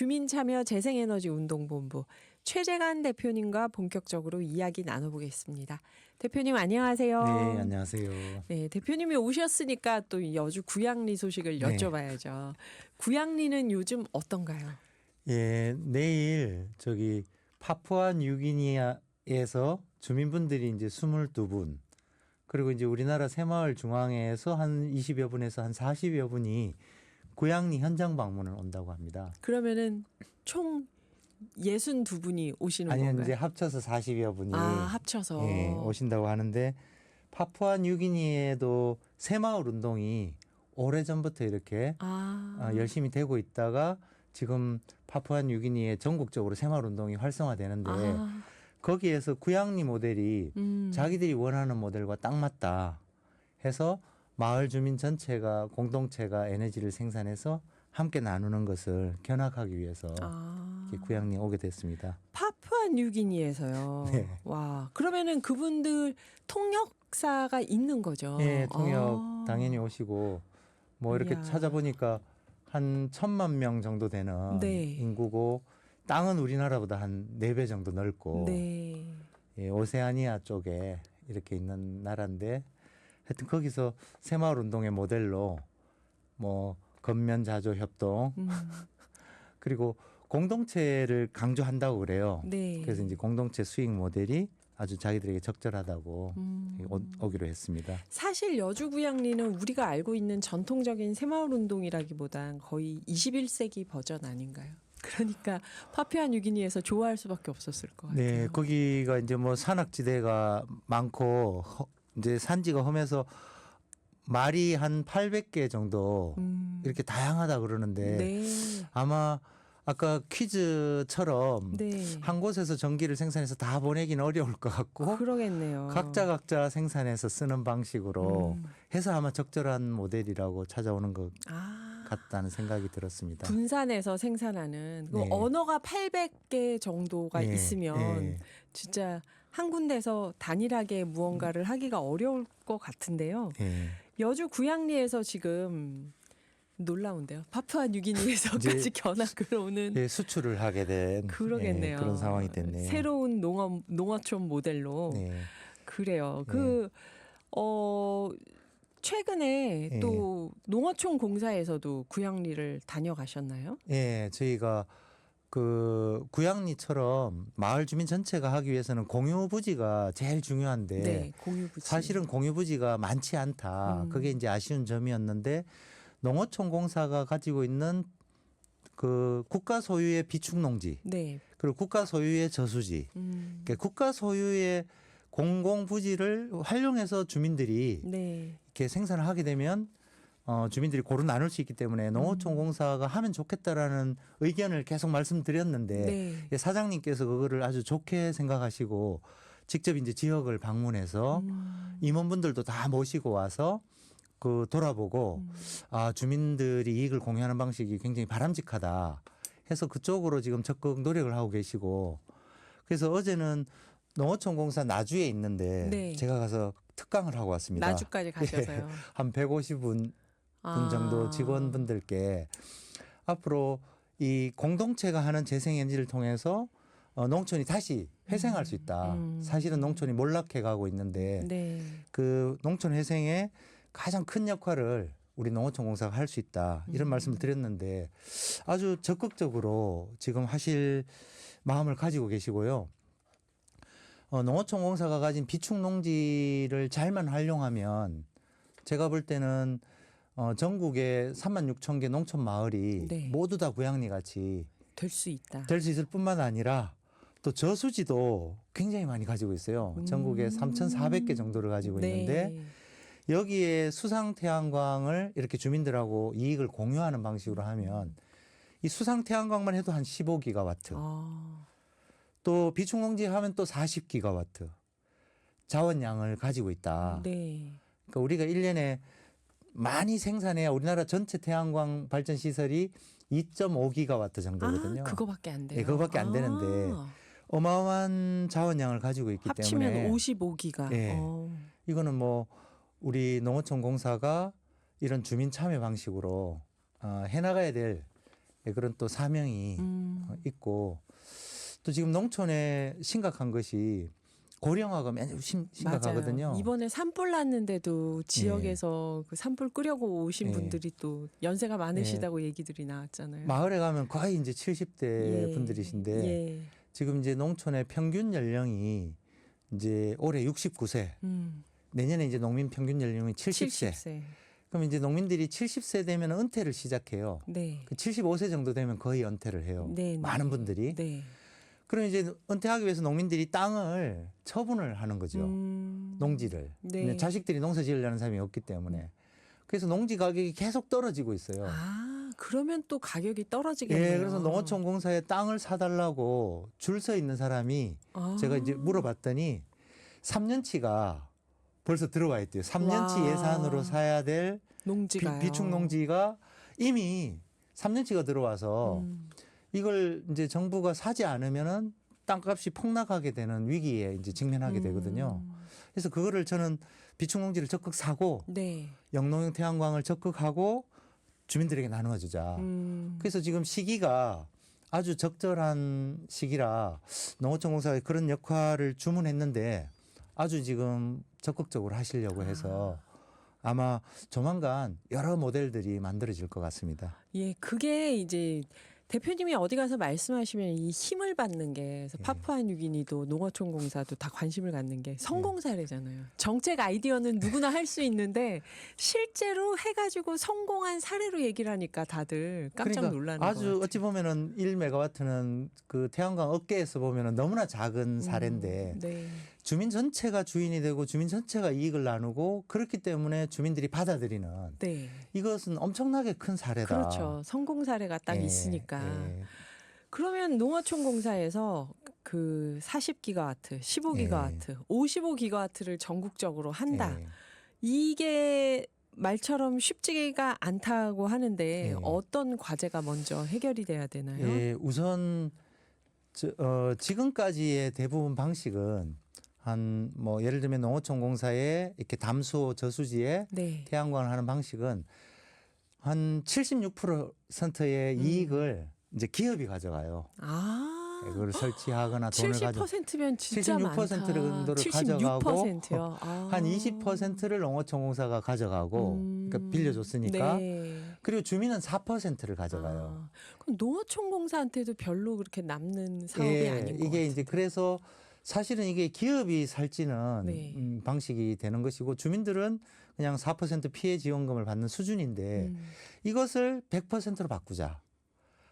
주민참여재생에너지운동본부 최재관 대표님과 본격적으로 이야기 나눠보겠습니다. 대표님 안녕하세요. 네, 안녕하세요. 네, 대표님이 오셨으니까 또 여주 구양리 소식을 여쭤봐야죠. 구양리는 요즘 어떤가요? 예, 내일 저기 파푸아 뉴기니아에서 주민분들이 이제 22분, 그리고 이제 우리나라 새마을 중앙회에서 한 20여 분에서 한 40여 분이 구양리 현장 방문을 온다고 합니다. 그러면은 총 62분이 오시는 아니, 건가요? 이제 합쳐서 40여 분이 합쳐서 예, 오신다고 하는데, 파푸아 뉴기니에도 새마을 운동이 오래전부터 이렇게 열심히 되고 있다가 지금 파푸아 뉴기니에 전국적으로 새마을 운동이 활성화되는데 거기에서 구양리 모델이 자기들이 원하는 모델과 딱 맞다 해서 마을 주민 전체가 공동체가 에너지를 생산해서 함께 나누는 것을 견학하기 위해서 구양리에 오게 됐습니다. 파푸아 뉴기니에서요. 네. 와, 그러면은 그분들 통역사가 있는 거죠. 네, 통역 당연히 오시고 뭐 이렇게 이야. 찾아보니까 한 1,000만 명 정도 되는 네. 인구고 땅은 우리나라보다 한 4배 정도 넓고 네. 예, 오세아니아 쪽에 이렇게 있는 나라인데 하여튼 거기서 새마을 운동의 모델로 뭐 건면자조 협동 그리고 공동체를 강조한다고 그래요. 네. 그래서 이제 공동체 수익 모델이 아주 자기들에게 적절하다고 오기로 했습니다. 사실 여주 구양리는 우리가 알고 있는 전통적인 새마을 운동이라기보단 거의 21세기 버전 아닌가요? 그러니까 파푸아 뉴기니에서 좋아할 수밖에 없었을 것 같아요. 네, 거기가 이제 뭐 산악지대가 많고 이제 산지가 험해서 말이 한 800개 정도 이렇게 다양하다 그러는데 네. 아마 아까 퀴즈처럼 네. 한 곳에서 전기를 생산해서 다 보내기는 어려울 것 같고 그러겠네요. 각자 생산해서 쓰는 방식으로 해서 아마 적절한 모델이라고 찾아오는 것 같다는 생각이 들었습니다. 분산해서 생산하는 그 네. 언어가 800개 정도가 네. 있으면 네. 진짜 한 군데서 단일하게 무언가를 하기가 어려울 것 같은데요. 네. 여주 구양리에서 지금 놀라운데요. 파푸아 뉴기니에서까지 견학을 오는 예, 수출을 하게 된 그러겠네요. 예, 그런 상황이 됐네요. 새로운 농어촌 모델로 네. 그래요. 네. 최근에 네. 또 농어촌 공사에서도 구양리를 다녀가셨나요? 예, 저희가 그 구양리처럼 마을 주민 전체가 하기 위해서는 공유부지가 제일 중요한데 네, 공유부지. 사실은 공유부지가 많지 않다. 그게 이제 아쉬운 점이었는데 농어촌 공사가 가지고 있는 그 국가 소유의 비축농지 네. 그리고 국가 소유의 저수지 그러니까 국가 소유의 공공부지를 활용해서 주민들이 네. 이렇게 생산을 하게 되면 주민들이 고루 나눌 수 있기 때문에 농어촌 공사가 하면 좋겠다라는 의견을 계속 말씀드렸는데 네. 사장님께서 그거를 아주 좋게 생각하시고 직접 이제 지역을 방문해서 임원분들도 다 모시고 와서 그 돌아보고 주민들이 이익을 공유하는 방식이 굉장히 바람직하다 해서 그쪽으로 지금 적극 노력을 하고 계시고 그래서 어제는 농어촌 공사 나주에 있는데 네. 제가 가서 특강을 하고 왔습니다. 나주까지 가셔서요. 예, 한 150분 정도 직원분들께 앞으로 이 공동체가 하는 재생에너지를 통해서 농촌이 다시 회생할 수 있다. 사실은 농촌이 몰락해 가고 있는데 네. 그 농촌 회생에 가장 큰 역할을 우리 농어촌 공사가 할 수 있다. 이런 말씀을 드렸는데 아주 적극적으로 지금 하실 마음을 가지고 계시고요. 농어촌 공사가 가진 비축농지를 잘만 활용하면 제가 볼 때는 전국에 36,000개 농촌 마을이 네. 모두 다 구양리 같이 될 수 있다. 될 수 있을 뿐만 아니라 또 저수지도 굉장히 많이 가지고 있어요. 전국에 3,400개 정도를 가지고 있는데 네. 여기에 수상 태양광을 이렇게 주민들하고 이익을 공유하는 방식으로 하면 이 수상 태양광만 해도 한 15기가와트. 또 비축농지 하면 또 40기가와트 자원량을 가지고 있다. 네. 그러니까 우리가 1년에 많이 생산해야 우리나라 전체 태양광 발전 시설이 2.5기가와트 정도거든요. 그거밖에 안 돼요. 네, 그거밖에 안 되는데 어마어마한 자원량을 가지고 있기 합치면 때문에 55기가. 네. 이거는 뭐 우리 농어촌 공사가 이런 주민 참여 방식으로 해나가야 될 그런 또 사명이 있고 또 지금 농촌에 심각한 것이 고령화가 매우 심각하거든요. 맞아요. 이번에 산불 났는데도 지역에서 그 산불 끄려고 오신 분들이 또 연세가 많으시다고 얘기들이 나왔잖아요. 마을에 가면 거의 이제 70대 예. 분들이신데 예. 지금 이제 농촌의 평균 연령이 이제 올해 69세, 내년에 이제 농민 평균 연령이 70세. 그럼 이제 농민들이 70세 되면 은퇴를 시작해요. 네. 그 75세 정도 되면 거의 은퇴를 해요. 네, 많은 분들이. 네. 그럼 이제 은퇴하기 위해서 농민들이 땅을 처분을 하는 거죠. 농지를. 네. 자식들이 농사 지으려는 사람이 없기 때문에. 그래서 농지 가격이 계속 떨어지고 있어요. 아, 그러면 또 가격이 떨어지겠네요. 예, 그래서 농어촌 공사에 땅을 사달라고 줄 서 있는 사람이 제가 이제 물어봤더니 3년치가 벌써 들어와 있대요. 3년치 와. 예산으로 사야 될 농지가요. 비축 농지가 이미 3년치가 들어와서 이걸 이제 정부가 사지 않으면은 땅값이 폭락하게 되는 위기에 이제 직면하게 되거든요. 그래서 그거를 저는 비축 농지를 적극 사고 네. 영농형 태양광을 적극하고 주민들에게 나누어주자. 그래서 지금 시기가 아주 적절한 시기라 농어촌 공사가 그런 역할을 주문했는데 아주 지금 적극적으로 하시려고 해서 아마 조만간 여러 모델들이 만들어질 것 같습니다. 예, 그게 이제 대표님이 어디 가서 말씀하시면 이 힘을 받는 게 그래서 파푸아뉴기니도 농어촌 공사도 다 관심을 갖는 게 성공 사례잖아요. 정책 아이디어는 누구나 할 수 있는데 실제로 해가지고 성공한 사례로 얘기를 하니까 다들 깜짝 놀라는 거예요. 아주 어찌 보면은 1메가와트는 그 태양광 업계에서 보면은 너무나 작은 사례인데 네. 주민 전체가 주인이 되고 주민 전체가 이익을 나누고 그렇기 때문에 주민들이 받아들이는 네. 이것은 엄청나게 큰 사례다. 그렇죠. 성공 사례가 딱 있으니까. 그러면 농어촌 공사에서 그 40기가와트, 15기가와트, 55기가와트를 전국적으로 한다. 이게 말처럼 쉽지가 않다고 하는데 어떤 과제가 먼저 해결이 돼야 되나요? 예, 우선 지금까지의 대부분 방식은 한 뭐 예를 들면 농어촌 공사에 이렇게 담수 저수지에 네. 태양광을 하는 방식은 한 76%의 이익을 이제 기업이 가져가요. 아, 그걸 설치하거나 돈을 70%면 진짜 76% 많다. 정도를 76%요. 한 20%를 농어촌 공사가 가져가고 그러니까 빌려줬으니까 네. 그리고 주민은 4%를 가져가요. 그럼 농어촌 공사한테도 별로 그렇게 남는 사업이 아닌 것 이게 같아요. 이제 그래서 사실은 이게 기업이 살지는 네. 방식이 되는 것이고 주민들은 그냥 4% 피해 지원금을 받는 수준인데 이것을 100%로 바꾸자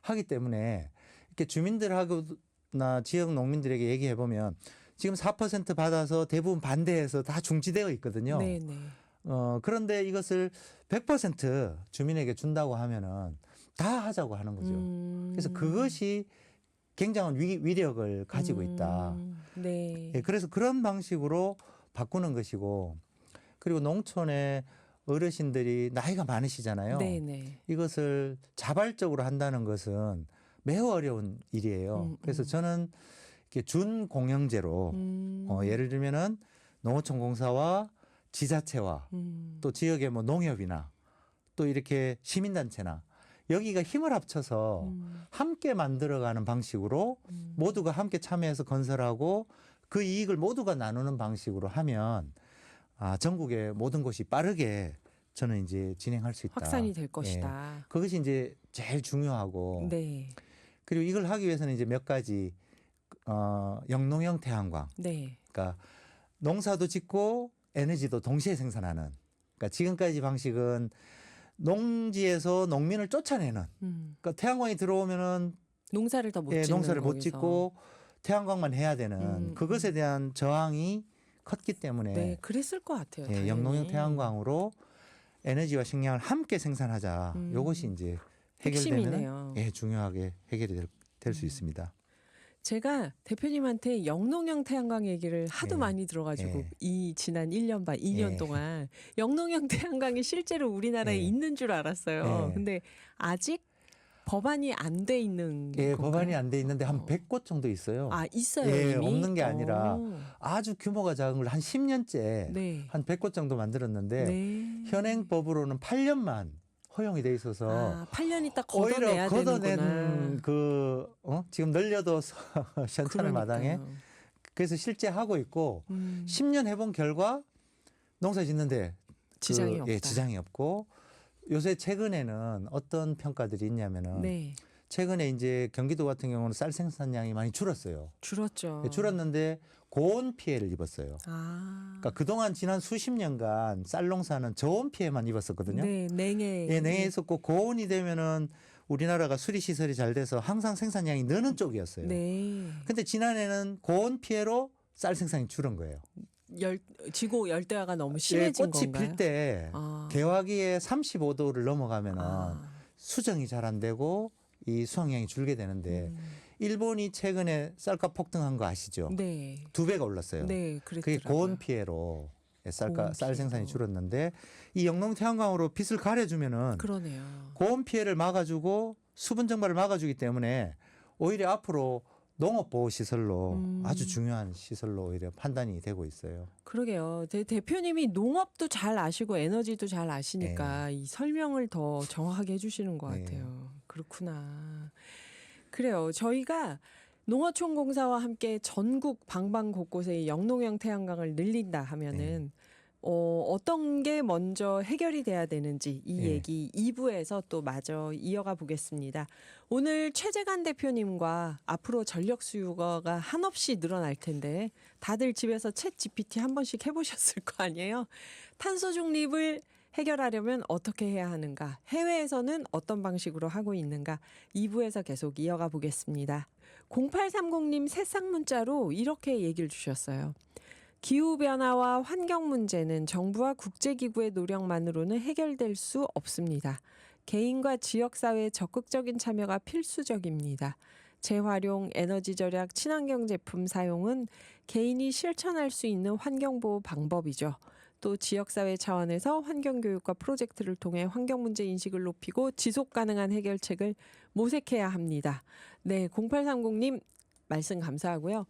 하기 때문에 이렇게 주민들하고나 지역 농민들에게 얘기해 보면 지금 4% 받아서 대부분 반대해서 다 중지되어 있거든요. 네네. 그런데 이것을 100% 주민에게 준다고 하면은 다 하자고 하는 거죠. 그래서 그것이 굉장한 위력을 가지고 있다. 네. 예, 그래서 그런 방식으로 바꾸는 것이고 그리고 농촌의 어르신들이 나이가 많으시잖아요. 네네. 이것을 자발적으로 한다는 것은 매우 어려운 일이에요. 그래서 저는 이렇게 준공영제로 예를 들면은 농어촌 공사와 지자체와 또 지역의 뭐 농협이나 또 이렇게 시민단체나 여기가 힘을 합쳐서 함께 만들어가는 방식으로 모두가 함께 참여해서 건설하고 그 이익을 모두가 나누는 방식으로 하면 전국의 모든 곳이 빠르게 저는 이제 진행할 수 있다. 확산이 될 것이다. 그것이 이제 제일 중요하고 네. 그리고 이걸 하기 위해서는 이제 몇 가지 영농형 태양광. 네. 그러니까 농사도 짓고 에너지도 동시에 생산하는. 그러니까 지금까지 방식은 농지에서 농민을 쫓아내는. 그러니까 태양광이 들어오면은 농사를 더 못 짓는 농사를 못 거기서. 짓고 태양광만 해야 되는 그것에 대한 저항이 컸기 때문에 네, 그랬을 것 같아요. 당연히. 영농형 태양광으로 에너지와 식량을 함께 생산하자. 이것이 이제 해결되면 핵심이네요. 중요하게 해결이 될 수 있습니다. 제가 대표님한테 영농형 태양광 얘기를 하도 많이 들어가지고 이 지난 1년 반, 2년 동안 영농형 태양광이 실제로 우리나라에 있는 줄 알았어요. 근데 아직 법안이 안 돼 있는 건가요? 법안이 안 돼 있는데 한 100곳 정도 있어요. 있어요. 이미? 없는 게 아니라 아주 규모가 작은 걸 한 10년째 네. 한 100곳 정도 만들었는데 네. 현행 법으로는 8년만 허용이 돼 있어서 8년 있다 오히려 걷어내야 되는구나. 걷어낸 지금 널려도 현찰을 마당에 그래서 실제 하고 있고 10년 해본 결과 농사 짓는데 지장이 없다. 지장이 없고 요새 최근에는 어떤 평가들이 있냐면은 네. 최근에 이제 경기도 같은 경우는 쌀 생산량이 많이 줄었어요. 줄었죠. 줄었는데 고온 피해를 입었어요. 그러니까 그동안 지난 수십 년간 쌀 농사는 저온 피해만 입었었거든요. 네, 냉해. 예, 냉해 있었고 고온이 되면은 우리나라가 수리 시설이 잘 돼서 항상 생산량이 느는 쪽이었어요. 네. 근데 지난해는 고온 피해로 쌀 생산이 줄은 거예요. 지구 열대화가 너무 심해진 꽃이 건가요? 필 때 개화기에 35도를 넘어가면은 수정이 잘 안 되고 이 수확량이 줄게 되는데 일본이 최근에 쌀값 폭등한 거 아시죠? 네. 2배가 올랐어요. 네, 그게 고온 피해로 쌀 생산이 줄었는데 이 영농 태양광으로 빛을 가려주면은 그러네요. 고온 피해를 막아주고 수분 증발을 막아주기 때문에 오히려 앞으로 농업보호시설로 아주 중요한 시설로 오히려 판단이 되고 있어요. 그러게요. 대표님이 농업도 잘 아시고 에너지도 잘 아시니까 이 설명을 더 정확하게 해주시는 것 같아요. 그렇구나. 그래요. 저희가 농어촌공사와 함께 전국 방방 곳곳에 영농형 태양광을 늘린다 하면은 어떤 게 먼저 해결이 돼야 되는지 이 얘기 2부에서 또 마저 이어가 보겠습니다. 오늘 최재관 대표님과 앞으로 전력 수요가 한없이 늘어날 텐데 다들 집에서 챗 GPT 한 번씩 해보셨을 거 아니에요? 탄소 중립을 해결하려면 어떻게 해야 하는가? 해외에서는 어떤 방식으로 하고 있는가? 2부에서 계속 이어가 보겠습니다. 0830님 새싹 문자로 이렇게 얘기를 주셨어요. 기후변화와 환경 문제는 정부와 국제기구의 노력만으로는 해결될 수 없습니다. 개인과 지역사회의 적극적인 참여가 필수적입니다. 재활용, 에너지 절약, 친환경 제품 사용은 개인이 실천할 수 있는 환경보호 방법이죠. 또 지역사회 차원에서 환경교육과 프로젝트를 통해 환경 문제 인식을 높이고 지속가능한 해결책을 모색해야 합니다. 네, 0830님 말씀 감사하고요.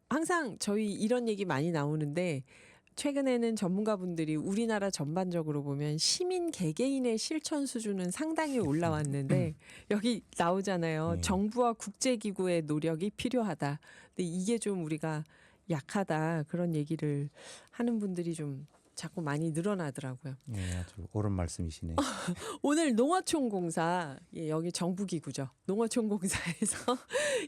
항상 저희 이런 얘기 많이 나오는데 최근에는 전문가분들이 우리나라 전반적으로 보면 시민 개개인의 실천 수준은 상당히 올라왔는데 여기 나오잖아요. 정부와 국제기구의 노력이 필요하다. 근데 이게 좀 우리가 약하다. 그런 얘기를 하는 분들이 좀 자꾸 많이 늘어나더라고요. 네, 아주 옳은 말씀이시네요. 오늘 농어촌공사, 여기 정부기구죠. 농어촌공사에서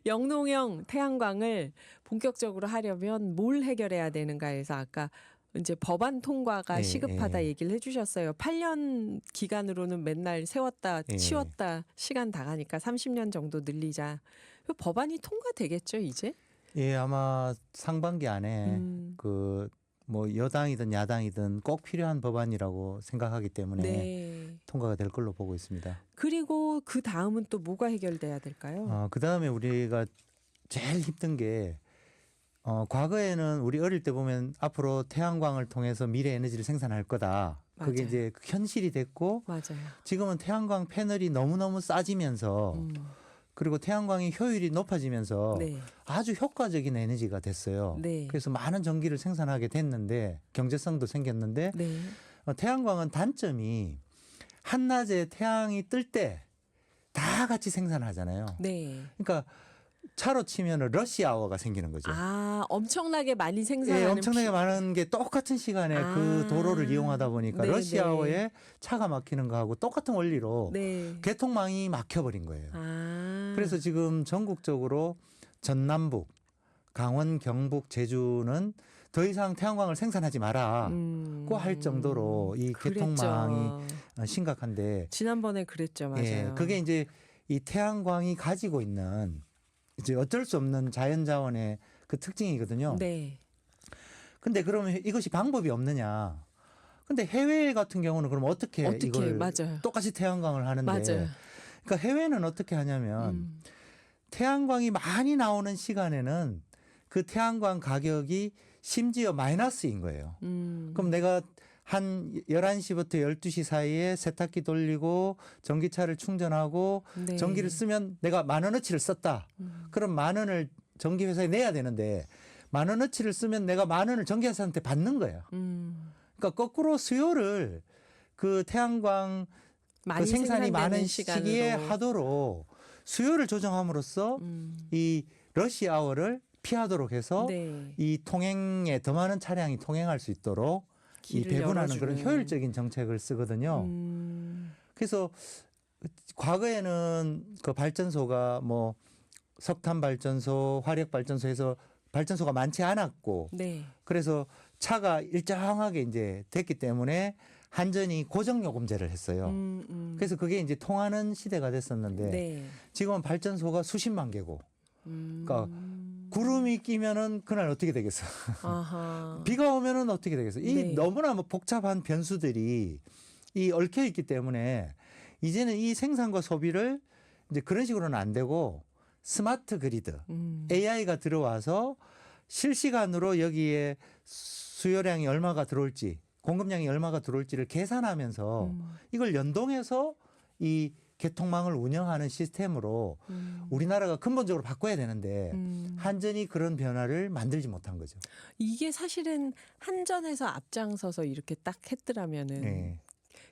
영농형 태양광을 본격적으로 하려면 뭘 해결해야 되는가 해서 아까 이제 법안 통과가 시급하다 얘기를 해주셨어요. 8년 기간으로는 맨날 세웠다 치웠다 시간 다 가니까 30년 정도 늘리자. 법안이 통과되겠죠 이제? 예, 아마 상반기 안에 뭐 여당이든 야당이든 꼭 필요한 법안이라고 생각하기 때문에 통과가 될 걸로 보고 있습니다. 그리고 그 다음은 또 뭐가 해결돼야 될까요? 그 다음에 우리가 제일 힘든 게 과거에는 우리 어릴 때 보면 앞으로 태양광을 통해서 미래 에너지를 생산할 거다. 그게 맞아요. 이제 현실이 됐고 맞아요. 지금은 태양광 패널이 너무너무 싸지면서 그리고 태양광의 효율이 높아지면서 아주 효과적인 에너지가 됐어요. 그래서 많은 전기를 생산하게 됐는데 경제성도 생겼는데 태양광은 단점이 한낮에 태양이 뜰 때 다 같이 생산하잖아요. 그러니까 차로 치면 러시아워가 생기는 거죠. 엄청나게 많이 생산하는 엄청나게 많은 게 똑같은 시간에 그 도로를 이용하다 보니까 러시아워에 차가 막히는 거하고 똑같은 원리로 개통망이 막혀버린 거예요. 그래서 지금 전국적으로 전남북, 강원, 경북, 제주는 더 이상 태양광을 생산하지 마라고 할 정도로 이 개통망이 심각한데 지난번에 그랬죠. 맞아요. 그게 이제 이 태양광이 가지고 있는 이제 어쩔 수 없는 자연자원의 그 특징이거든요. 근데 그러면 이것이 방법이 없느냐. 근데 해외 같은 경우는 그럼 어떻게 이걸 똑같이 태양광을 하는데 그러니까 해외는 어떻게 하냐면 태양광이 많이 나오는 시간에는 그 태양광 가격이 심지어 마이너스인 거예요. 그럼 내가 한 11시부터 12시 사이에 세탁기 돌리고 전기차를 충전하고 전기를 쓰면 내가 10,000원어치를 썼다. 그럼 10,000원을 전기회사에 내야 되는데 10,000원어치를 쓰면 내가 10,000원을 전기회사한테 받는 거예요. 그러니까 거꾸로 수요를 그 태양광 많이 그 생산이 많은 시간으로. 시기에 하도록 수요를 조정함으로써 이 러시 아워를 피하도록 해서 네. 이 통행에 더 많은 차량이 통행할 수 있도록 이 길을 배분하는 열어주는. 그런 효율적인 정책을 쓰거든요. 그래서 과거에는 그 발전소가 뭐 석탄 발전소, 화력 발전소에서 발전소가 많지 않았고 네. 그래서 차가 일정하게 이제 됐기 때문에 한전이 고정 요금제를 했어요. 그래서 그게 이제 통하는 시대가 됐었는데 네. 지금은 발전소가 수십만 개고 그러니까 구름이 끼면은 그날 어떻게 되겠어? 아하. 비가 오면은 어떻게 되겠어? 이 네. 너무나 뭐 복잡한 변수들이 이 얽혀 있기 때문에 이제는 이 생산과 소비를 이제 그런 식으로는 안 되고 스마트 그리드, AI가 들어와서 실시간으로 여기에 수요량이 얼마가 들어올지, 공급량이 얼마가 들어올지를 계산하면서 이걸 연동해서 이 개통망을 운영하는 시스템으로 우리나라가 근본적으로 바꿔야 되는데 한전이 그런 변화를 만들지 못한 거죠. 이게 사실은 한전에서 앞장서서 이렇게 딱 했더라면은 네.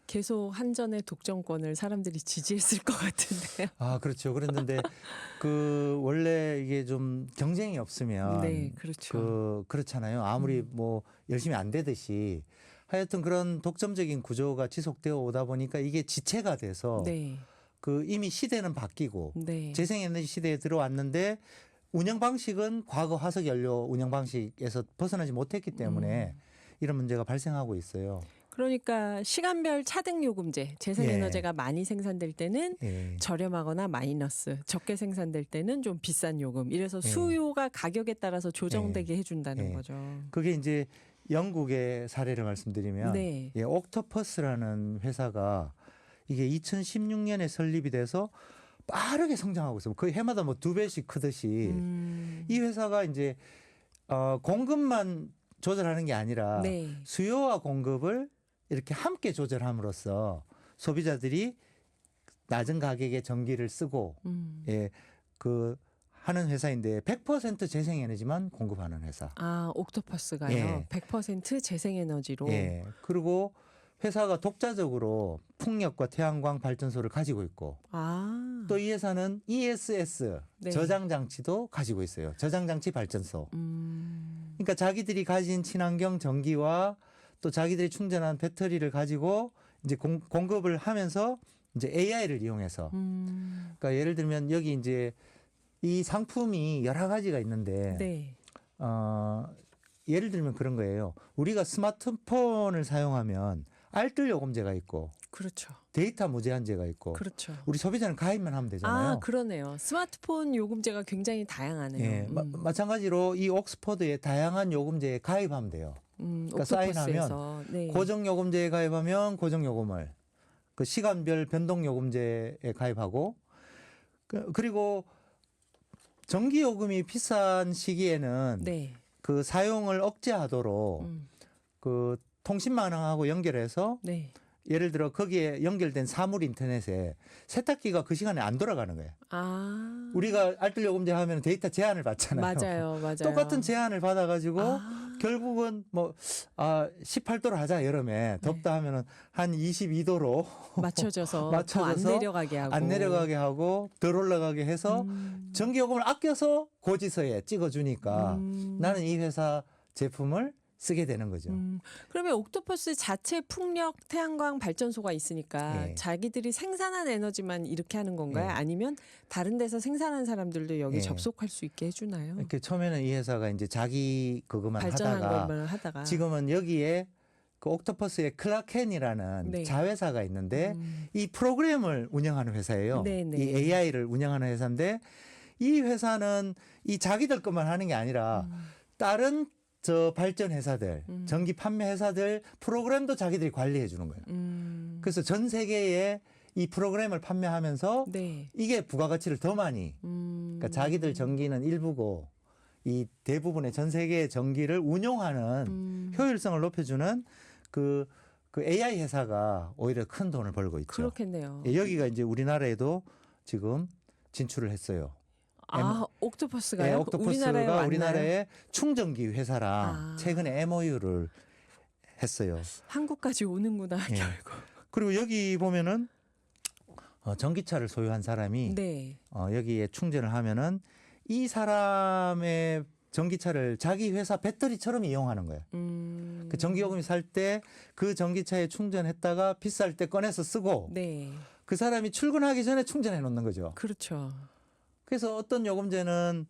계속 한전의 독점권을 사람들이 지지했을 것 같은데요. 아, 그렇죠. 그랬는데 그 원래 이게 좀 경쟁이 없으면 네, 그렇죠. 그렇잖아요. 아무리 뭐 열심히 안 되듯이 하여튼 그런 독점적인 구조가 지속되어 오다 보니까 이게 지체가 돼서 네. 그 이미 시대는 바뀌고 네. 재생에너지 시대에 들어왔는데 운영 방식은 과거 화석 연료 운영 방식에서 벗어나지 못했기 때문에 이런 문제가 발생하고 있어요. 그러니까 시간별 차등 요금제, 재생에너지가 많이 생산될 때는 예. 저렴하거나 마이너스, 적게 생산될 때는 좀 비싼 요금. 이래서 예. 수요가 가격에 따라서 조정되게 해준다는 예. 거죠. 그게 이제 영국의 사례를 말씀드리면 네. 예, 옥토퍼스라는 회사가 이게 2016년에 설립이 돼서 빠르게 성장하고 있어요. 거의 해마다 뭐 2배씩 크듯이 이 회사가 이제 공급만 조절하는 게 아니라 네. 수요와 공급을 이렇게 함께 조절함으로써 소비자들이 낮은 가격의 전기를 쓰고 예, 그 하는 회사인데 100% 재생에너지만 공급하는 회사. 아, 옥토퍼스가요. 예. 100% 재생에너지로. 예. 그리고 회사가 독자적으로 풍력과 태양광 발전소를 가지고 있고 아. 또 이 회사는 ESS 네. 저장 장치도 가지고 있어요. 저장 장치 발전소. 그러니까 자기들이 가진 친환경 전기와 또 자기들이 충전한 배터리를 가지고 이제 공급을 하면서 이제 AI를 이용해서 그러니까 예를 들면 여기 이제 이 상품이 여러 가지가 있는데 네. 예를 들면 그런 거예요. 우리가 스마트폰을 사용하면 알뜰 요금제가 있고 그렇죠. 데이터 무제한제가 있고 그렇죠. 우리 소비자는 가입만 하면 되잖아요. 아, 그러네요. 스마트폰 요금제가 굉장히 다양하네요. 예, 마찬가지로 이 옥스퍼드의 다양한 요금제에 가입하면 돼요. 그러니까 사인하면 네. 고정 요금제에 가입하면 고정 요금을 그 시간별 변동 요금제에 가입하고 그리고 전기 요금이 비싼 시기에는 네. 그 사용을 억제하도록 그 통신망하고 연결해서 네. 예를 들어 거기에 연결된 사물 인터넷에 세탁기가 그 시간에 안 돌아가는 거예요. 아. 우리가 알뜰 요금제 하면 데이터 제한을 받잖아요. 맞아요. 맞아요. 똑같은 제한을 받아가지고 결국은 뭐 18도로 하자 여름에 덥다 하면은 한 22도로 맞춰져서 맞춰져서 더 안 내려가게 하고 안 내려가게 하고 덜 올라가게 해서 전기요금을 아껴서 고지서에 찍어주니까 나는 이 회사 제품을 쓰게 되는 거죠. 그러면 옥토퍼스 자체 풍력 태양광 발전소가 있으니까 예. 자기들이 생산한 에너지만 이렇게 하는 건가요? 예. 아니면 다른 데서 생산한 사람들도 여기 예. 접속할 수 있게 해주나요? 이렇게 처음에는 이 회사가 이제 자기 그것만 발전한 하다가 것만 하다가 지금은 여기에 그 옥토퍼스의 클라켄이라는 네. 자회사가 있는데 이 프로그램을 운영하는 회사예요. 네네. 이 AI를 운영하는 회사인데 이 회사는 이 자기들 것만 하는 게 아니라 다른 저 발전 회사들, 전기 판매 회사들 프로그램도 자기들이 관리해 주는 거예요. 그래서 전 세계에 이 프로그램을 판매하면서 네. 이게 부가가치를 더 많이 그러니까 자기들 전기는 일부고 이 대부분의 전 세계의 전기를 운용하는 효율성을 높여주는 그 AI 회사가 오히려 큰 돈을 벌고 있죠. 그렇겠네요. 예, 여기가 이제 우리나라에도 지금 진출을 했어요. 아, 옥토퍼스가요? 네, 옥토퍼스가 우리나라에 왔나요? 우리나라의 충전기 회사랑 아. 최근에 MOU를 했어요. 한국까지 오는구나 예. 결국. 그리고 여기 보면은 전기차를 소유한 사람이 네. 여기에 충전을 하면은 이 사람의 전기차를 자기 회사 배터리처럼 이용하는 거예요. 그 전기요금이 살 때 그 전기차에 충전했다가 비쌀 때 꺼내서 쓰고 네. 그 사람이 출근하기 전에 충전해 놓는 거죠. 그렇죠. 그래서 어떤 요금제는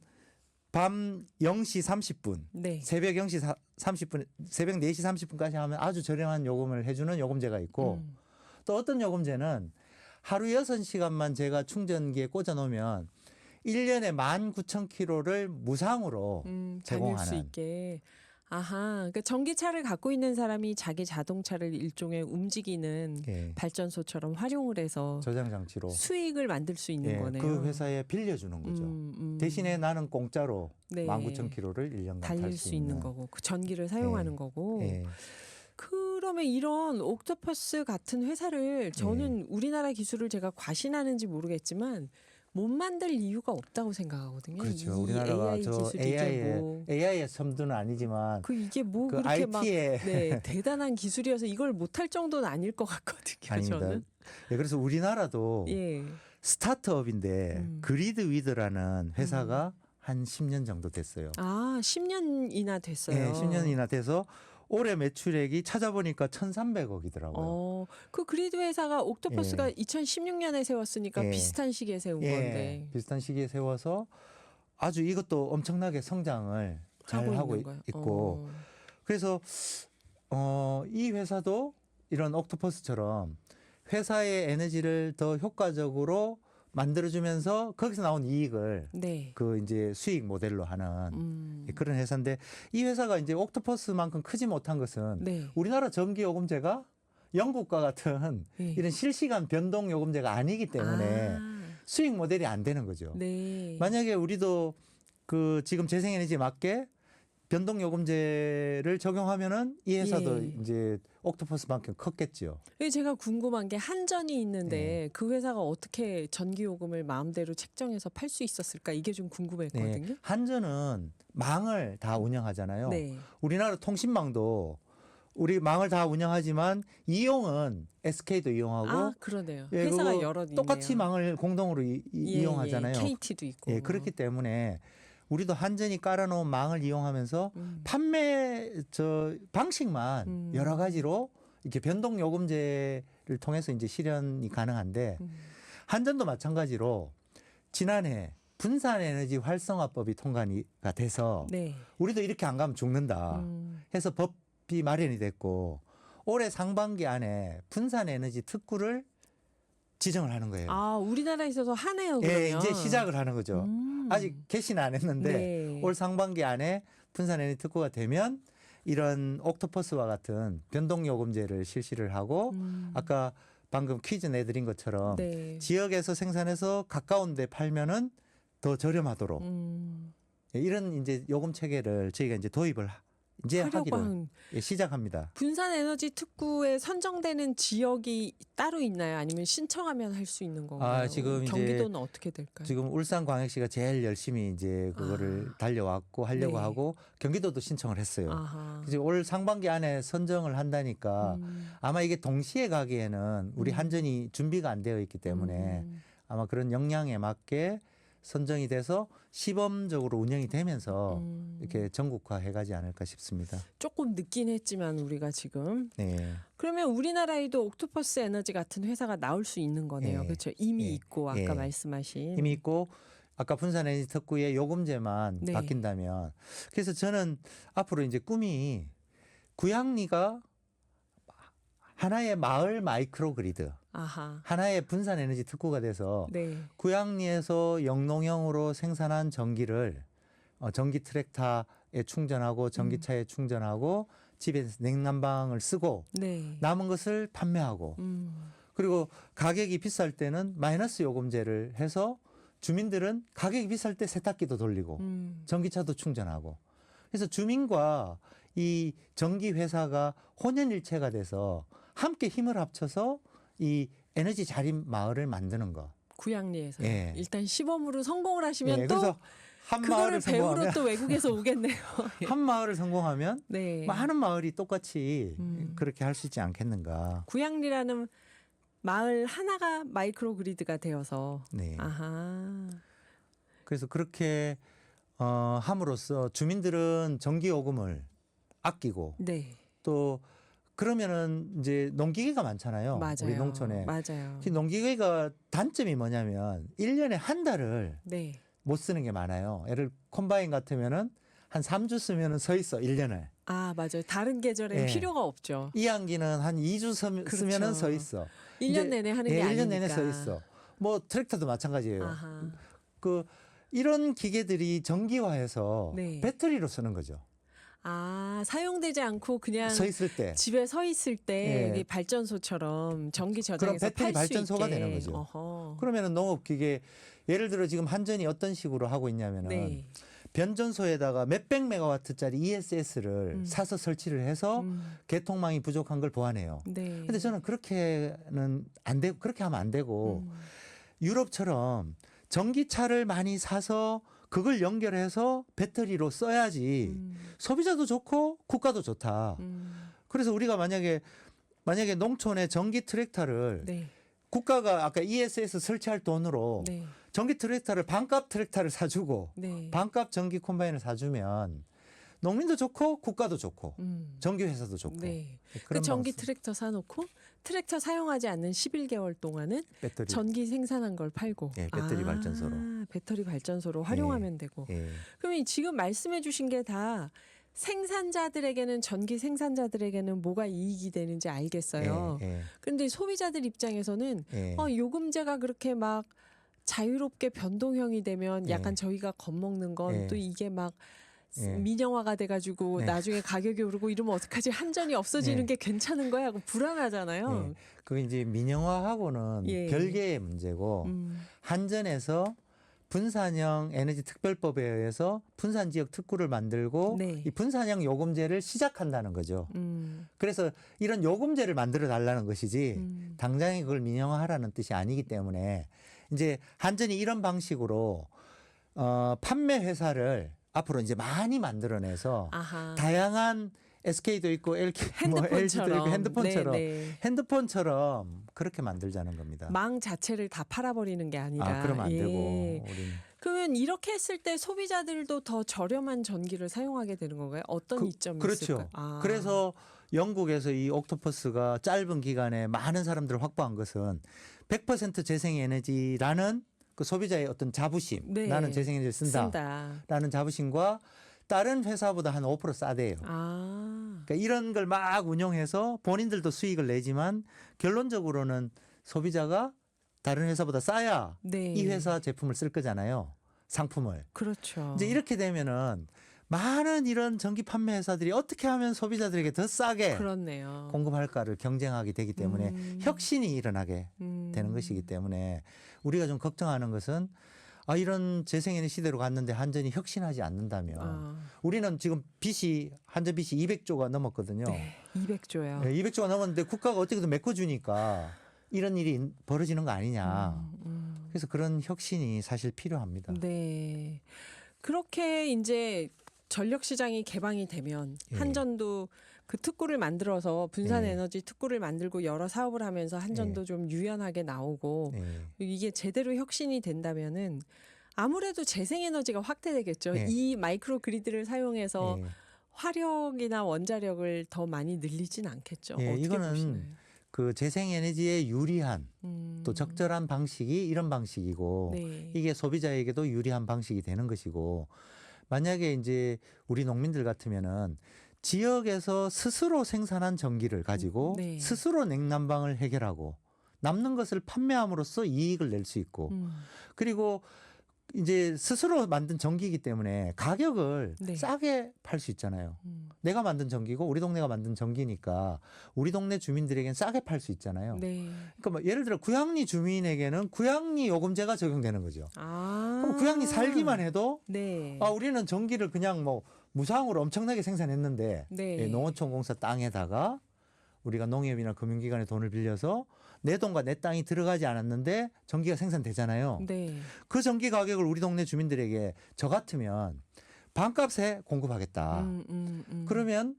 밤 0시 30분, 네. 새벽 0시 30분, 새벽 4시 30분까지 하면 아주 저렴한 요금을 해주는 요금제가 있고 또 어떤 요금제는 하루 6시간만 제가 충전기에 꽂아 놓으면 1년에 19,000km를 무상으로 다닐 수 제공하는. 있게. 아하. 그러니까 전기차를 갖고 있는 사람이 자기 자동차를 일종의 움직이는 예, 발전소처럼 활용을 해서 저장 장치로 수익을 만들 수 있는 예, 거네요. 그 회사에 빌려주는 거죠. 대신에 나는 공짜로 네. 19,000km를 1년간 탈 달릴 수 수 있는 있는 거고 그 전기를 사용하는 예. 거고. 예. 그러면 이런 옥토퍼스 같은 회사를 저는 우리나라 기술을 제가 과신하는지 모르겠지만 못 만들 이유가 없다고 생각하거든요. 그렇죠. 이 우리나라가 AI 저 기술이 이게 뭐 AI의 섬도는 아니지만 이게 뭐 그 그렇게 막 IT의 네, 대단한 기술이어서 이걸 못할 정도는 아닐 것 같거든요. 아닙니다. 저는. 예, 그래서 우리나라도 예. 스타트업인데 그리드 위드라는 회사가 한 10년 정도 됐어요. 아, 10년이나 됐어요. 예, 10년이나 돼서 올해 매출액이 찾아보니까 1,300억이더라고요. 그 그리드 회사가 옥토퍼스가 예. 2016년에 세웠으니까 예. 비슷한 시기에 세운 건데 비슷한 시기에 세워서 아주 이것도 엄청나게 성장을 잘 하고 있는 거예요. 있고 그래서 이 회사도 이런 옥토퍼스처럼 회사의 에너지를 더 효과적으로 만들어주면서 거기서 나온 이익을 네. 그 이제 수익 모델로 하는 그런 회사인데 이 회사가 이제 옥토퍼스만큼 크지 못한 것은 네. 우리나라 전기 요금제가 영국과 같은 네. 이런 실시간 변동 요금제가 아니기 때문에 아, 수익 모델이 안 되는 거죠. 네. 만약에 우리도 그 지금 재생에너지에 맞게 변동 요금제를 적용하면은 이 회사도 예. 이제 옥토퍼스만큼 컸겠죠. 제가 궁금한 게 한전이 있는데 그 회사가 어떻게 전기요금을 마음대로 책정해서 팔 수 있었을까 이게 좀 궁금했거든요. 네. 한전은 망을 다 운영하잖아요. 네. 우리나라 통신망도 우리 망을 다 운영하지만 이용은 SK도 이용하고 아, 그러네요. 예, 회사가 그거 여러 있네요. 똑같이 망을 공동으로 예, 이용하잖아요. 예. KT도 있고. 예, 그렇기 때문에 우리도 한전이 깔아놓은 망을 이용하면서 판매 방식만 여러 가지로 이렇게 변동 요금제를 통해서 이제 실현이 가능한데 한전도 마찬가지로 지난해 분산에너지 활성화법이 통과가 돼서 네. 우리도 이렇게 안 가면 죽는다 해서 법이 마련이 됐고 올해 상반기 안에 분산에너지 특구를 지정을 하는 거예요. 아, 우리나라에서도 하네요. 그러면. 예, 이제 시작을 하는 거죠. 아직 개시는 안 했는데 네. 올 상반기 안에 분산에너지 특구가 되면 이런 옥토퍼스와 같은 변동요금제를 실시를 하고 아까 방금 퀴즈 내드린 것처럼 네. 지역에서 생산해서 가까운 데 팔면은 더 저렴하도록 예, 이런 이제 요금 체계를 저희가 이제 도입을 이제 하기로 시작합니다. 분산 에너지 특구에 선정되는 지역이 따로 있나요? 아니면 신청하면 할 수 있는 건가요? 지금 경기도는 이제 어떻게 될까요? 지금 울산광역시가 제일 열심히 이제 그거를 달려왔고 하려고 네. 하고 경기도도 신청을 했어요. 아하. 그래서 올 상반기 안에 선정을 한다니까 아마 이게 동시에 가기에는 우리 한전이 준비가 안 되어 있기 때문에 아마 그런 역량에 맞게 선정이 돼서 시범적으로 운영이 되면서 이렇게 전국화해 가지 않을까 싶습니다. 조금 늦긴 했지만 우리가 지금 네. 그러면 우리나라에도 옥토퍼스 에너지 같은 회사가 나올 수 있는 거네요. 예. 그렇죠. 이미 예. 있고 아까 예. 말씀하신 힘이 있고 아까 분산에너지 특구의 요금제만 네. 바뀐다면 그래서 저는 앞으로 이제 꿈이 구양리가 하나의 마을 마이크로 그리드 아하. 하나의 분산 에너지 특구가 돼서 네. 구양리에서 영농형으로 생산한 전기를 전기 트랙터에 충전하고 전기차에 충전하고 집에 냉난방을 쓰고 네. 남은 것을 판매하고 그리고 가격이 비쌀 때는 마이너스 요금제를 해서 주민들은 가격이 비쌀 때 세탁기도 돌리고 전기차도 충전하고 그래서 주민과 이 전기 회사가 혼연일체가 돼서 함께 힘을 합쳐서 이 에너지 자립 마을을 만드는 거. 구양리에서 예. 일단 시범으로 성공을 하시면 예, 또 그래서 한 그거를 마을을 배우러 성공하면 또 외국에서 오겠네요. 예. 한 마을을 성공하면 네. 많은 마을이 똑같이 그렇게 할 수 있지 않겠는가. 구양리라는 마을 하나가 마이크로 그리드가 되어서. 네. 아하. 그래서 그렇게 함으로써 주민들은 전기 요금을 아끼고 네. 또 그러면은 이제 농기계가 많잖아요. 맞아요. 우리 농촌에. 맞아요. 그 농기계가 단점이 뭐냐면 1년에 한 달을 네. 못 쓰는 게 많아요. 예를 콤바인 같으면은 한 3주 쓰면은 서 있어 1년을. 아, 맞아요. 다른 계절엔 예. 필요가 없죠. 이안기는 한 2주 그렇죠. 쓰면은 서 있어. 1년 이제, 내내 하는 예, 게 1년 아니니까. 내내 서 있어. 뭐 트랙터도 마찬가지예요. 아하. 그 이런 기계들이 전기화해서 네. 배터리로 쓰는 거죠. 아, 사용되지 않고 그냥 서 있을 때. 집에 서 있을 때 예. 이게 발전소처럼 전기 그럼 저장해서 배터리 팔 수 발전소가 있게. 되는 거죠. 어허. 그러면은 농업기계 예를 들어 지금 한전이 어떤 식으로 하고 있냐면은 네. 변전소에다가 몇백 메가와트짜리 ESS를 음. 사서 설치를 해서 개통망이 부족한 걸 보완해요. 네. 근데 저는 그렇게는 안 되고 그렇게 하면 안 되고 유럽처럼 전기차를 많이 사서 그걸 연결해서 배터리로 써야지 소비자도 좋고 국가도 좋다. 그래서 우리가 만약에 농촌에 전기 트랙터를 네. 국가가 아까 ESS 설치할 돈으로 네. 전기 트랙터를 반값 트랙터를 사주고 네. 반값 전기 콤바인을 사주면 농민도 좋고 국가도 좋고 전기 회사도 좋고 네. 그 그런 전기 방식. 트랙터 사놓고 트랙터 사용하지 않는 11개월 동안은 배터리 전기 생산한 걸 팔고. 예, 배터리 발전소로. 배터리 발전소로 활용하면 되고. 예. 그러면 지금 말씀해 주신 게 다 생산자들에게는 전기 생산자들에게는 뭐가 이익이 되는지 알겠어요. 예, 예, 그런데 소비자들 입장에서는 예. 요금제가 그렇게 막 자유롭게 변동형이 되면 약간 예. 저희가 겁먹는 건 예. 또 이게 막 예. 민영화가 돼가지고 네. 나중에 가격이 오르고 이러면 어떡하지 한전이 없어지는 네. 게 괜찮은 거야 하고 불안하잖아요. 예. 그게 이제 민영화하고는 예. 별개의 문제고 한전에서 분산형 에너지 특별법에 의해서 분산 지역 특구를 만들고 네. 이 분산형 요금제를 시작한다는 거죠. 음, 그래서 이런 요금제를 만들어 달라는 것이지 당장에 그걸 민영화하라는 뜻이 아니기 때문에 이제 한전이 이런 방식으로 판매 회사를 앞으로 이제 많이 만들어내서 아하. 다양한 SK도 있고 LG, 뭐 LG도 핸드폰처럼. 있고 핸드폰처럼 네, 네. 핸드폰처럼 그렇게 만들자는 겁니다. 망 자체를 다 팔아버리는 게 아니라. 그러면 안 예. 되고 우리는 그러면 이렇게 했을 때 소비자들도 더 저렴한 전기를 사용하게 되는 건가요? 어떤 이점이 그렇죠. 있을까요? 아. 그래서 영국에서 이 옥토퍼스가 짧은 기간에 많은 사람들을 확보한 것은 100% 재생에너지라는 그 소비자의 어떤 자부심, 네. 나는 재생에너지를 쓴다라는 자부심과 다른 회사보다 한 5% 싸대요. 아. 그러니까 이런 걸 막 운용해서 본인들도 수익을 내지만 결론적으로는 소비자가 다른 회사보다 싸야 네. 이 회사 제품을 쓸 거잖아요. 상품을. 그렇죠. 이제 이렇게 되면은 많은 이런 전기 판매 회사들이 어떻게 하면 소비자들에게 더 싸게 그렇네요. 공급할까를 경쟁하게 되기 때문에 혁신이 일어나게 되는 것이기 때문에 우리가 좀 걱정하는 것은 이런 재생에너지 시대로 갔는데 한전이 혁신하지 않는다면 우리는 지금 한전 빚이 200조가 넘었거든요. 네, 200조요. 네, 200조가 넘었는데 국가가 어떻게든 메꿔주니까 이런 일이 벌어지는 거 아니냐. 그래서 그런 혁신이 사실 필요합니다. 네. 그렇게 이제 전력 시장이 개방이 되면 예. 한전도 그 특구를 만들어서 분산 예. 에너지 특구를 만들고 여러 사업을 하면서 한전도 좀 유연하게 나오고 네. 이게 제대로 혁신이 된다면은 아무래도 재생에너지가 확대되겠죠. 예. 이 마이크로 그리드를 사용해서 예. 화력이나 원자력을 더 많이 늘리진 않겠죠. 예, 어떻게 이거는 보시나요? 그 재생에너지에 유리한 또 적절한 방식이 이런 방식이고 네. 이게 소비자에게도 유리한 방식이 되는 것이고 만약에 이제 우리 농민들 같으면은 지역에서 스스로 생산한 전기를 가지고 네. 스스로 냉난방을 해결하고 남는 것을 판매함으로써 이익을 낼 수 있고 그리고 이제 스스로 만든 전기이기 때문에 가격을 네. 싸게 팔 수 있잖아요. 내가 만든 전기고 우리 동네가 만든 전기니까 우리 동네 주민들에겐 싸게 팔 수 있잖아요. 네. 그러니까 뭐 예를 들어 구양리 주민에게는 구양리 요금제가 적용되는 거죠. 아. 그럼 구양리 살기만 해도 네. 우리는 전기를 그냥 뭐 무상으로 엄청나게 생산했는데 네. 예, 농어촌공사 땅에다가 우리가 농협이나 금융기관에 돈을 빌려서 내 돈과 내 땅이 들어가지 않았는데 전기가 생산되잖아요. 네. 그 전기 가격을 우리 동네 주민들에게 저 같으면 반값에 공급하겠다. 그러면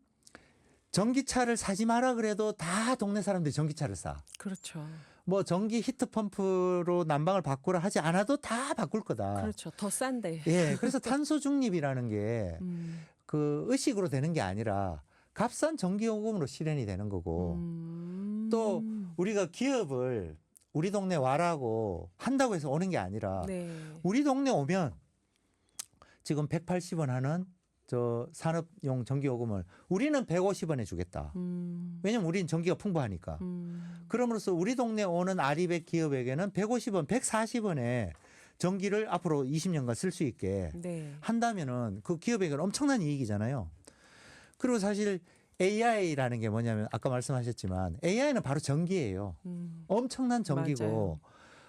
전기차를 사지 마라 그래도 다 동네 사람들이 전기차를 사. 그렇죠. 뭐 전기 히트펌프로 난방을 바꾸라 하지 않아도 다 바꿀 거다. 그렇죠. 더 싼데. 예, 그래서 탄소 중립이라는 게 음. 그 의식으로 되는 게 아니라 값싼 전기요금으로 실현이 되는 거고 또 우리가 기업을 우리 동네 와라고 한다고 해서 오는 게 아니라 네. 우리 동네 오면 지금 180원 하는 저 산업용 전기요금을 우리는 150원에 주겠다. 왜냐면 우리는 전기가 풍부하니까. 그럼으로써 우리 동네 오는 아리백 기업에게는 150원, 140원에 전기를 앞으로 20년간 쓸 수 있게 네. 한다면은 그 기업에게는 엄청난 이익이잖아요. 그리고 사실 AI라는 게 뭐냐면 아까 말씀하셨지만 AI는 바로 전기예요. 엄청난 전기고 맞아요.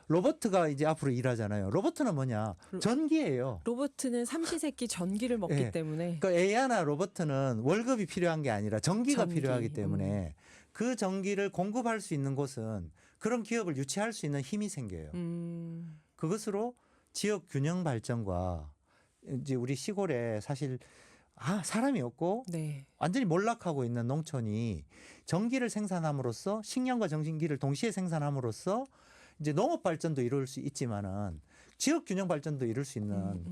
로봇가 이제 앞으로 일하잖아요. 로봇은 뭐냐? 전기예요. 로봇은 삼시세끼 전기를 먹기 예. 때문에 그러니까 AI나 로봇은 월급이 필요한 게 아니라 전기가 전기. 필요하기 때문에 그 전기를 공급할 수 있는 곳은 그런 기업을 유치할 수 있는 힘이 생겨요. 그것으로 지역 균형 발전과 이제 우리 시골에 사실 사람이 없고 네. 완전히 몰락하고 있는 농촌이 전기를 생산함으로써 식량과 전기를 동시에 생산함으로써 이제 농업 발전도 이룰 수 있지만은 지역 균형 발전도 이룰 수 있는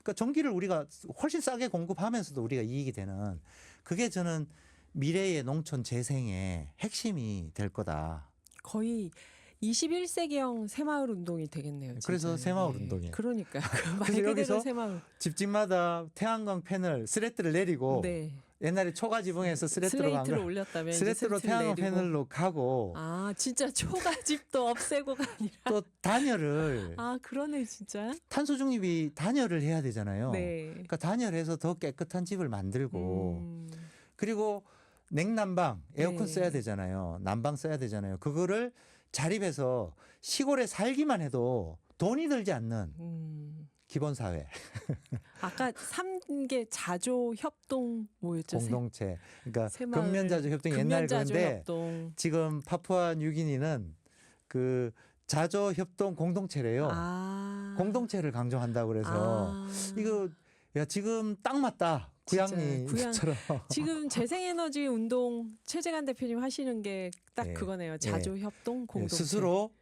그러니까 전기를 우리가 훨씬 싸게 공급하면서도 우리가 이익이 되는 그게 저는 미래의 농촌 재생의 핵심이 될 거다. 거의 21세기형 새마을 운동이 되겠네요. 그래서 진짜요. 새마을 예. 운동이에요. 그러니까요. 말 그래서 그대로 여기서 새마을. 집집마다 태양광 패널 스레트를 내리고 네. 옛날에 초가지붕에서 스레트로 간 슬레이트를 거 올렸다면 이제 스레트로 스레트를 태양광 내리고. 패널로 가고 아 진짜 초가집도 없애고가 아니라. 또 단열을 그러네 진짜. 탄소 중립이 단열을 해야 되잖아요. 네. 그러니까 단열해서 더 깨끗한 집을 만들고 그리고 냉난방 에어컨 네. 써야 되잖아요. 난방 써야 되잖아요. 그거를 자립해서 시골에 살기만 해도 돈이 들지 않는 기본 사회. 아까 3개 자조 협동 뭐였죠? 공동체. 그러니까 새마을 근면자조 협동이 옛날 근면자조 그런데 협동. 지금 파푸아 뉴기니는 그 자조 협동 공동체래요. 공동체를 강조한다고 그래서 이거 야 지금 딱 맞다. 구양리처럼. 지금 재생에너지 운동 최재관 대표님 하시는 게 딱 예. 그거네요. 자조 협동 공동체. 스스로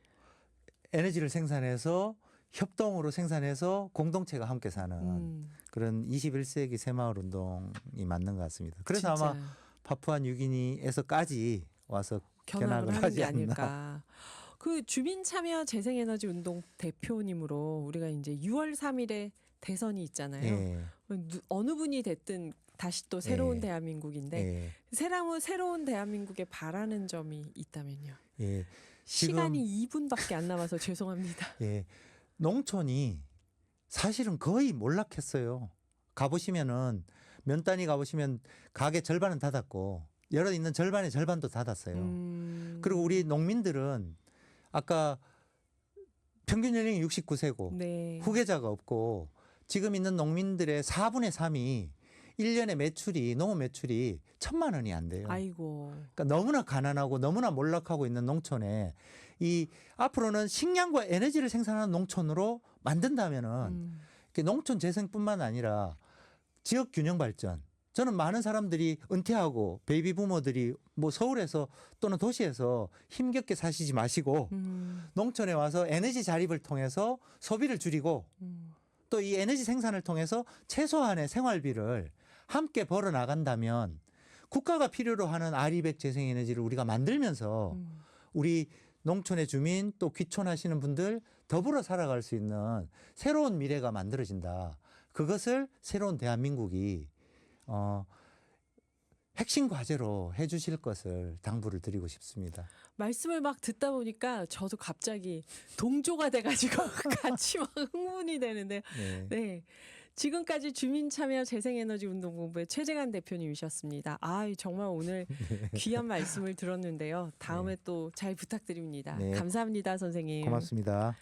에너지를 생산해서 협동으로 생산해서 공동체가 함께 사는 그런 21세기 새마을 운동이 맞는 것 같습니다. 그래서 진짜. 아마 파푸아 뉴기니에서까지 와서 견학을 하는 하지 게 않나. 아닐까. 그 주민 참여 재생에너지 운동 대표님으로 우리가 이제 6월 3일에 대선이 있잖아요. 예. 어느 분이 됐든 다시 또 새로운 예. 대한민국인데 예. 새로운 대한민국에 바라는 점이 있다면요. 예. 시간이 2분밖에 안 남아서 죄송합니다. 예. 농촌이 사실은 거의 몰락했어요. 가보시면은 면단위 가보시면 가게 절반은 닫았고 열어 있는 절반의 절반도 닫았어요. 그리고 우리 농민들은 아까 평균 연령이 69세고 네. 후계자가 없고 지금 있는 농민들의 4분의 3이 1년에 매출이 농업 매출이 1,000만 원이 안 돼요. 아이고. 그러니까 너무나 가난하고 너무나 몰락하고 있는 농촌에 이 앞으로는 식량과 에너지를 생산하는 농촌으로 만든다면은 이렇게 농촌 재생뿐만 아니라 지역 균형 발전. 저는 많은 사람들이 은퇴하고 베이비 부모들이 뭐 서울에서 또는 도시에서 힘겹게 사시지 마시고 농촌에 와서 에너지 자립을 통해서 소비를 줄이고 또 이 에너지 생산을 통해서 최소한의 생활비를 함께 벌어 나간다면 국가가 필요로 하는 아리백 재생에너지를 우리가 만들면서 우리 농촌의 주민 또 귀촌하시는 분들 더불어 살아갈 수 있는 새로운 미래가 만들어진다. 그것을 새로운 대한민국이 핵심 과제로 해주실 것을 당부를 드리고 싶습니다. 말씀을 막 듣다 보니까 저도 갑자기 동조가 돼가지고 같이 막 흥분이 되는데 네. 네. 지금까지 주민참여 재생에너지운동본부의 최재관 대표님이셨습니다. 정말 오늘 귀한 말씀을 들었는데요. 다음에 또 잘 부탁드립니다. 네. 감사합니다, 선생님. 고맙습니다.